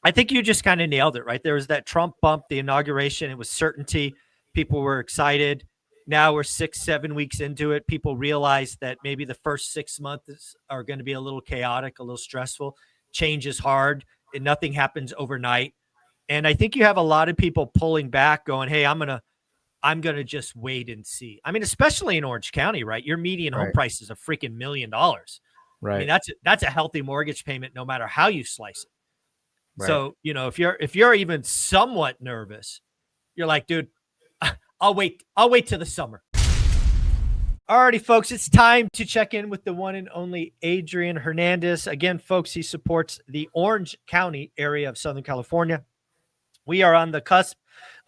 I think you just kind of nailed it, right? There was that Trump bump, the inauguration. It was certainty. People were excited. Now we're 6, 7 weeks into it. People realize that maybe the first 6 months are going to be a little chaotic, a little stressful. Change is hard, and nothing happens overnight. And I think you have a lot of people pulling back, going, "Hey, I'm gonna just wait and see." I mean, especially in Orange County, right? Your median home Right. price is a freaking $1 million. I mean, Right. that's a healthy mortgage payment, no matter how you slice it. Right. So, if you're even somewhat nervous, you're like, dude, I'll wait. I'll wait till the summer. Alrighty, folks, it's time to check in with the one and only Adrian Hernandez. Again, folks, he supports the Orange County area of Southern California. We are on the cusp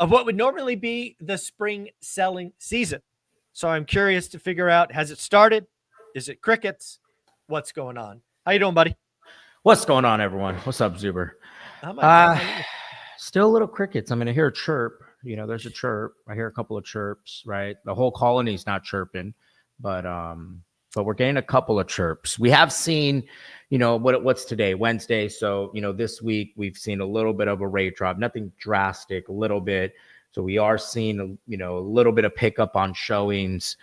of what would normally be the spring selling season. So I'm curious to figure out, has it started? Is it crickets? What's going on? How you doing, buddy? What's going on, everyone? What's up, Zuber? Oh my God. Still little crickets. I mean, I hear a chirp. There's a chirp. I hear a couple of chirps, right? The whole colony's not chirping, but we're getting a couple of chirps. We have seen, what's today? Wednesday. So, this week we've seen a little bit of a rate drop, nothing drastic, a little bit. So we are seeing, a little bit of pickup on showings.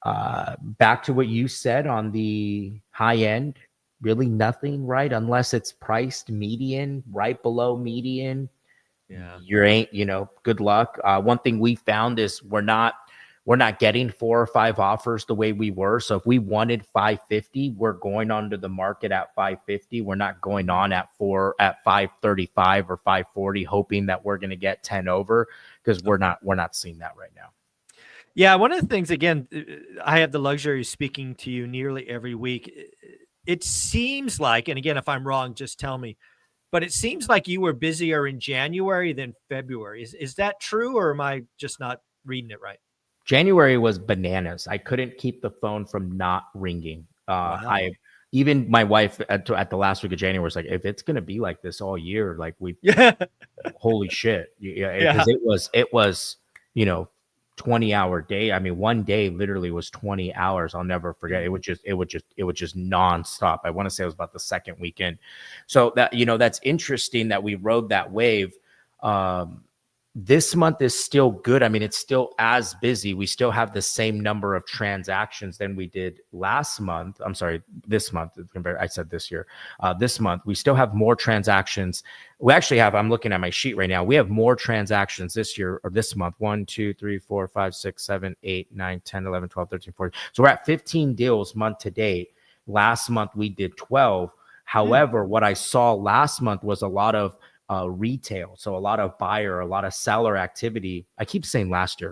Back to what you said on the high end, really nothing, right? Unless it's priced median, right below median. Yeah. You ain't, good luck. One thing we found is we're not getting 4 or 5 offers the way we were. So if we wanted 550, we're going onto the market at 550. We're not going on at 535 or 540, hoping that we're going to get 10 over, because we're not seeing that right now. Yeah. One of the things, again, I have the luxury of speaking to you nearly every week. It seems like, and again, if I'm wrong, just tell me, but it seems like you were busier in January than February. Is that true, or am I just not reading it right? January was bananas. I couldn't keep the phone from not ringing. Wow. Even my wife at the last week of January was like, if it's going to be like this all year, like Yeah. holy shit. Yeah. Because it was, 20-hour day. I mean, one day literally was 20 hours. I'll never forget. It would just nonstop. I want to say it was about the second weekend. So that, that's interesting that we rode that wave. This month is still good. I mean, it's still as busy. We still have the same number of transactions than we did last month. I'm sorry, this month. I said this year. This month, we still have more transactions. We actually have, I'm looking at my sheet right now. We have more transactions this year or this month. 1, 2, 3, 4, 5, 6, 7, 8, 9, 10, 11, 12, 13, 14. So we're at 15 deals month to date. Last month, we did 12. However, what I saw last month was a lot of retail. So a lot of buyer, a lot of seller activity. I keep saying last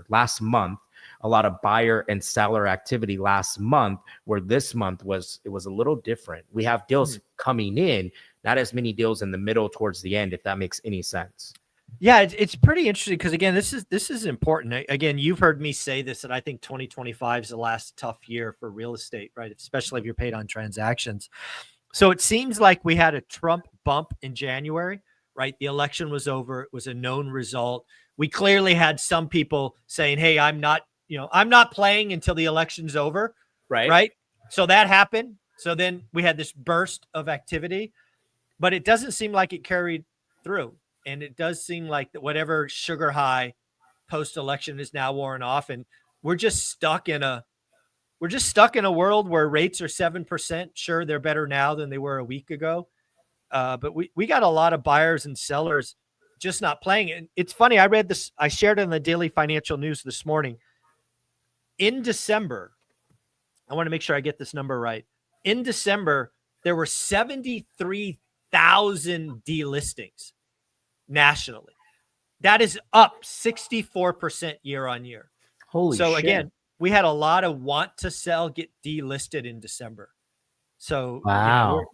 month, a lot of buyer and seller activity last month, where this month it was a little different. We have deals coming in, not as many deals in the middle towards the end, if that makes any sense. Yeah, it's pretty interesting because, again, this is important. Again, you've heard me say this, that I think 2025 is the last tough year for real estate, right? Especially if you're paid on transactions. So it seems like we had a Trump bump in January, right? The election was over. It was a known result. We clearly had some people saying, hey, I'm not playing until the election's over. Right. So that happened. So then we had this burst of activity, but it doesn't seem like it carried through. And it does seem like that whatever sugar high post-election is now worn off. And we're just stuck in a world where rates are 7%. Sure, they're better now than they were a week ago. But we got a lot of buyers and sellers just not playing. And it's funny. I read this. I shared it in the Daily Financial News this morning. In December, I want to make sure I get this number right. In December, there were 73,000 delistings nationally. That is up 64% year on year. Holy shit. So again, we had a lot of want to sell get delisted in December. So wow.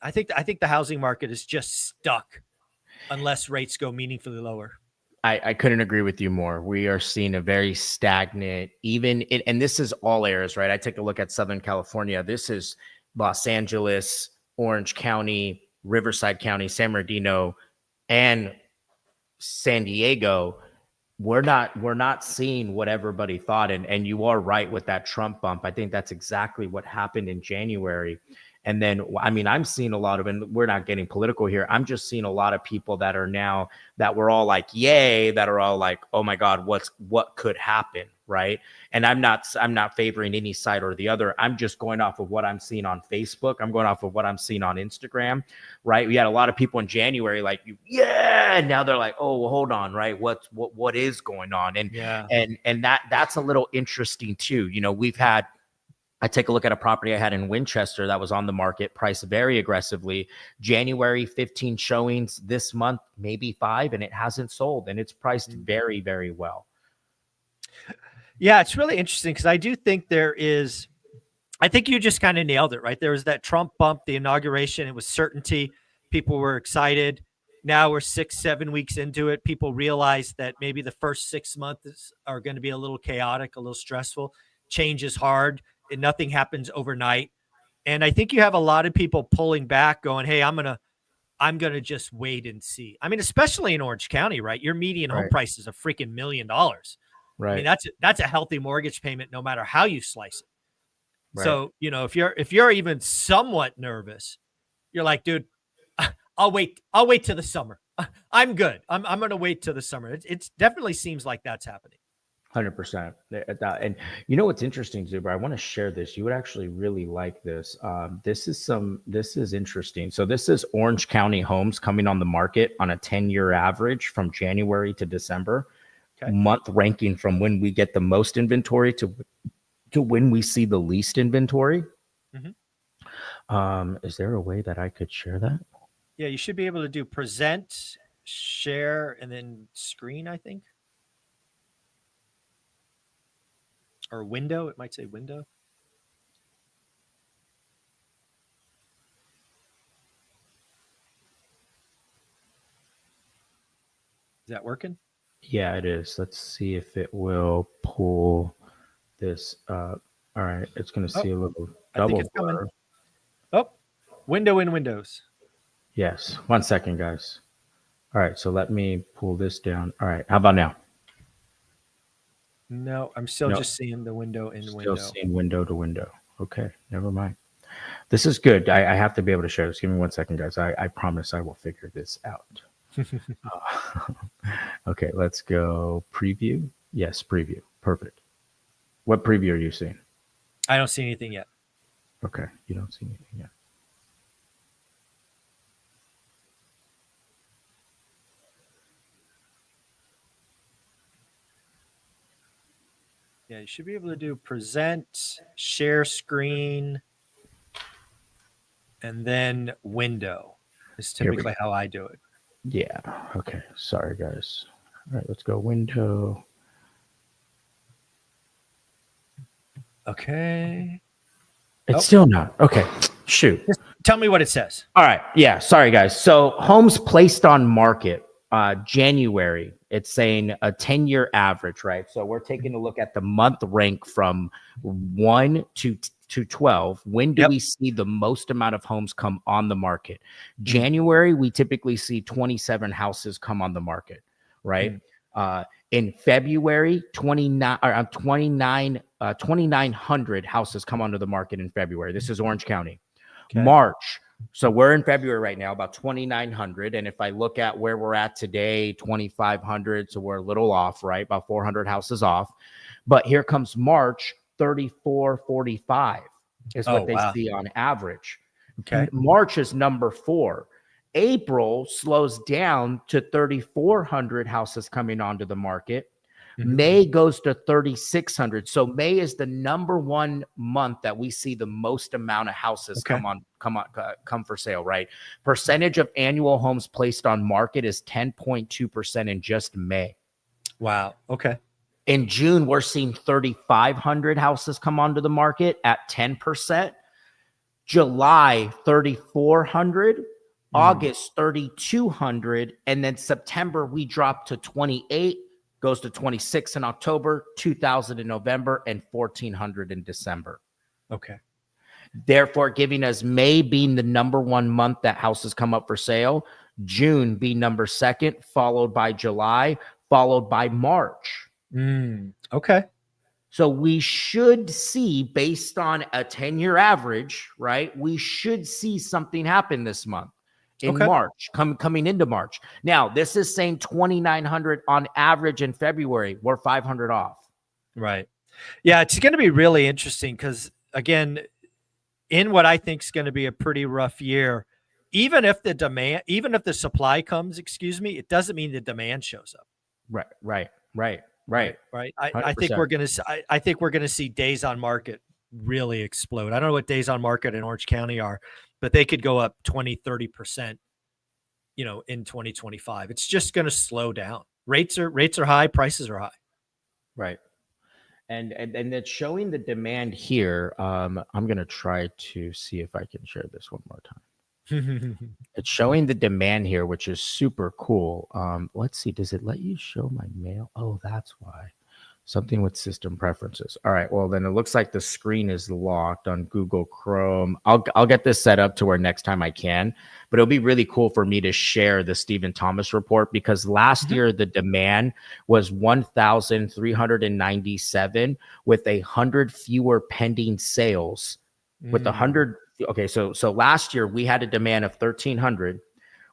I think the housing market is just stuck unless rates go meaningfully lower. I couldn't agree with you more. We are seeing a very stagnant, and this is all areas, right? I take a look at Southern California. This is Los Angeles, Orange County, Riverside County, San Bernardino, and San Diego. We're not seeing what everybody thought. And you are right with that Trump bump. I think that's exactly what happened in January. And then, I mean, I'm seeing a lot of, and we're not getting political here, I'm just seeing a lot of people that are now, that were all like, yay, that are all like, oh my God, what could happen, right? And I'm not favoring any side or the other. I'm just going off of what I'm seeing on Facebook. I'm going off of what I'm seeing on Instagram, right? We had a lot of people in January like, yeah, and now they're like, oh, well, hold on, right? What is going on? And Yeah. and that's a little interesting too. You know, I take a look at a property I had in Winchester that was on the market, priced very aggressively. January, 15 showings this month, maybe 5, and it hasn't sold, and it's priced very, very well. Yeah, it's really interesting because I do think I think you just kind of nailed it, right? There was that Trump bump, the inauguration. It was certainty. People were excited. Now we're 6, 7 weeks into it. People realize that maybe the first 6 months are going to be a little chaotic, a little stressful. Change is hard, and nothing happens overnight. And I think you have a lot of people pulling back, going, "Hey, I'm gonna just wait and see." I mean, especially in Orange County, right? Your median home price is a freaking $1 million. Right. I mean, that's a healthy mortgage payment, no matter how you slice it. Right. So, you know, if you're even somewhat nervous, you're like, dude, I'll wait till the summer. I'm good. I'm going to wait till the summer. It definitely seems like that's happening. 100%. And you know what's interesting, Zuber? I want to share this. You would actually really like this. This is interesting. So this is Orange County homes coming on the market on a 10-year average from January to December. Okay. Month ranking from when we get the most inventory to when we see the least inventory. Mm-hmm. Is there a way that I could share that? Yeah, you should be able to do present, share, and then screen, I think. Or window, it might say window. Is that working? Yeah, it is. Let's see if it will pull this up. All right, it's going to see a little double blur. Oh, window in Windows. Yes. 1 second, guys. All right, so let me pull this down. All right, how about now? No, I'm still just seeing the window in window. Still seeing window to window. Okay, never mind. This is good. I have to be able to share this. Give me 1 second, guys. I promise I will figure this out. Okay, let's go preview. Yes, preview. Perfect. What preview are you seeing? I don't see anything yet. Okay, you don't see anything yet. Yeah, you should be able to do present, share screen, and then window is typically how I do it. Yeah. Okay. Sorry, guys. All right, let's go window. Okay. It's still not. Okay. Shoot. Just tell me what it says. All right. Yeah. Sorry, guys. So homes placed on market, January, it's saying a 10-year average, right? So we're taking a look at the month rank from 1 to 12. When do we see the most amount of homes come on the market? January, we typically see 27 houses come on the market, right? In February, 2,900 houses come onto the market in February. This is Orange County. Okay. March, so we're in February right now, about 2,900. And if I look at where we're at today, 2,500, so we're a little off, right? About 400 houses off. But here comes March, 3,445 is what they see on average. Okay. March is number 4. April slows down to 3,400 houses coming onto the market. May goes to 3,600. So May is the number 1 month that we see the most amount of houses come for sale, right? Percentage of annual homes placed on market is 10.2% in just May. Wow. Okay. In June, we're seeing 3,500 houses come onto the market at 10%. July, 3,400. August, 3,200. And then September, we drop to 28, goes to 26 in October, 2,000 in November, and 1,400 in December. Okay. Therefore, giving us May being the number 1 month that houses come up for sale, June being number 2, followed by July, followed by March. Okay. So we should see, based on a 10-year average, right? We should see something happen this month in Okay. March, coming into March. Now, this is saying 2,900 on average in February. We're 500 off. Right. Yeah, it's going to be really interesting because, again, in what I think is going to be a pretty rough year, even if the supply comes, excuse me, it doesn't mean the demand shows up. Right. Right. I think 100%. we're going to, I think we're going to see days on market really explode. I don't know what days on market in Orange County are, but they could go up 20, 30%, in 2025. It's just going to slow down. Rates are high, prices are high. Right. And it's showing the demand here. I'm going to try to see if I can share this one more time. It's showing the demand here, which is super cool. Let's see. Does it let you show my mail? Oh, that's why. Something with system preferences. All right. Well, then it looks like the screen is locked on Google Chrome. I'll get this set up to where next time I can, but it'll be really cool for me to share the Stephen Thomas report, because last year the demand was 1,397 with 100 fewer pending sales. With 100. Okay. So last year we had a demand of 1,300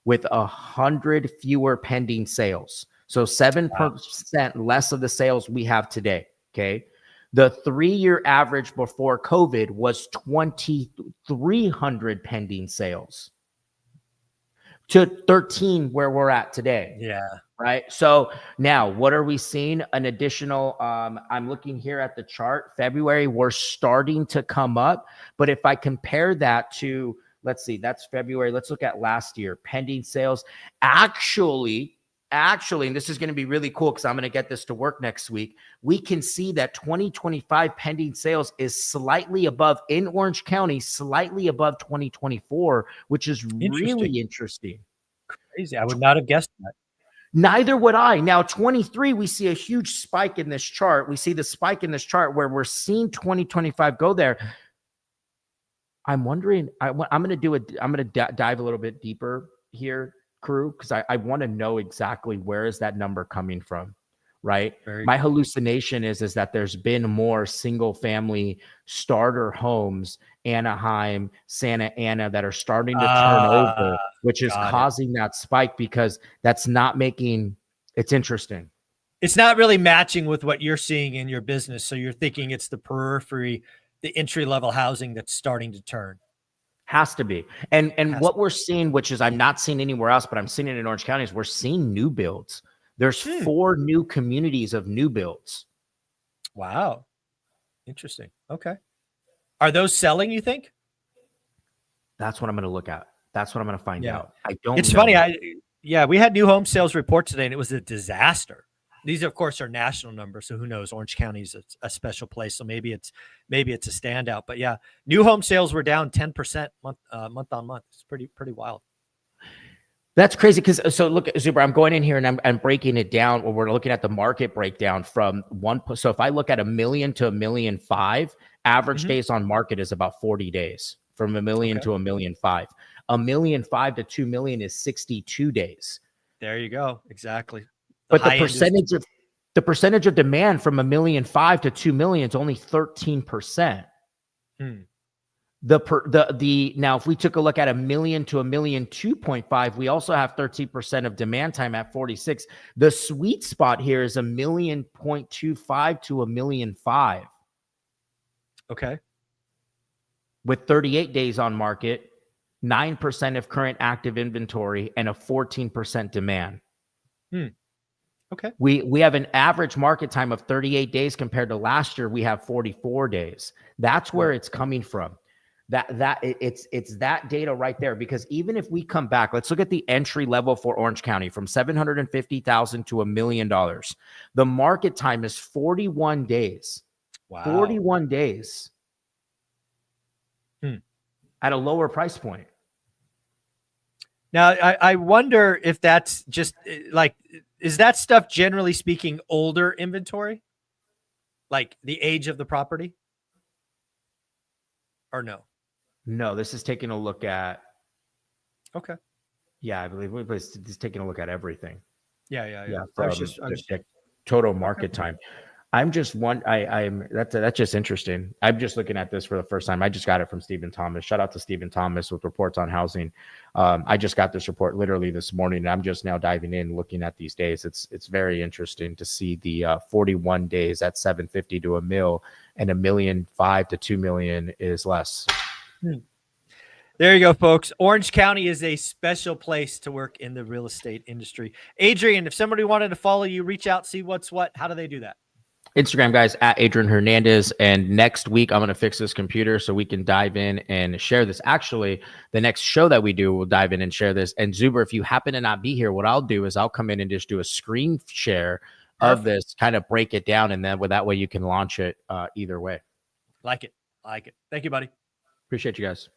with 100 fewer pending sales. So 7% less of the sales we have today. Okay. The 3-year average before COVID was 2,300 pending sales to 13 where we're at today. Yeah. Right. So now what are we seeing? An additional, I'm looking here at the chart. February, we're starting to come up. But if I compare that to, let's see, that's February. Let's look at last year. Pending sales. Actually, and this is going to be really cool because I'm going to get this to work next week. We can see that 2025 pending sales is slightly above, in Orange County, slightly above 2024, which is really interesting. Crazy. I would not have guessed that. Neither would I. Now, 23, we see a huge spike in this chart. We see the spike in this chart where we're seeing 2025 go there. I'm wondering, I'm going to dive a little bit deeper here, crew, because I want to know exactly where is that number coming from, right? My hallucination is that there's been more single family starter homes, Anaheim, Santa Ana, that are starting to turn over, which is causing that spike, because that's not making, it's interesting. It's not really matching with what you're seeing in your business. So you're thinking it's the periphery, the entry-level housing that's starting to turn. Has to be. And what we're seeing, which is I'm not seeing anywhere else, but I'm seeing it in Orange County, is we're seeing new builds. There's 4 new communities of new builds. Wow. Interesting. Okay. Are those selling, you think? That's what I'm going to look at. That's what I'm going to find out. I don't know. It's funny. We had new home sales report today, and it was a disaster. These, of course, are national numbers, so who knows? Orange County is a special place, so maybe it's a standout. But yeah, new home sales were down 10% month on month. It's pretty wild. That's crazy, because so look, Zuber, I'm going in here and I'm breaking it down. Or we're looking at the market breakdown from one. So if I look at 1 million to 1.5 million, average days on market is about 40 days. From 1 million to 1.5 million. 1.5 million to 2 million is 62 days. There you go. Exactly. But the percentage of demand from 1.5 million to 2 million is only 13%. Now, if we took a look at 1 million to 1.2 million, we also have 13% of demand time at 46. The sweet spot here is 1.25 million to 1.5 million. Okay. With 38 days on market, 9% of current active inventory, and a 14% demand. Okay. We have an average market time of 38 days compared to last year. We have 44 days. That's where it's coming from. It's that data right there, because even if we come back, let's look at the entry level for Orange County from $750,000 to $1 million. The market time is 41 days. Wow. 41 days. At a lower price point. Now, I wonder if that's just like, is that stuff generally speaking older inventory? Like the age of the property? Or no? No, this is taking a look at. Okay. Yeah, I believe it's taking a look at everything. Yeah. From total market time. I'm just one. I'm that's just interesting. I'm just looking at this for the first time. I just got it from Stephen Thomas. Shout out to Stephen Thomas with reports on housing. I just got this report literally this morning, and I'm just now diving in, looking at these days. It's very interesting to see the 41 days at 750 to a mil, and 1.5 to 2 million is less. There you go, folks. Orange County is a special place to work in the real estate industry. Adrian, if somebody wanted to follow you, reach out, see what's what, how do they do that? Instagram, guys, at Adrian Hernandez. And next week, I'm going to fix this computer so we can dive in and share this. Actually, the next show that we do, we'll dive in and share this. And Zuber, if you happen to not be here, what I'll do is I'll come in and just do a screen share of this, kind of break it down. And then that way you can launch it either way. Like it. Thank you, buddy. Appreciate you guys.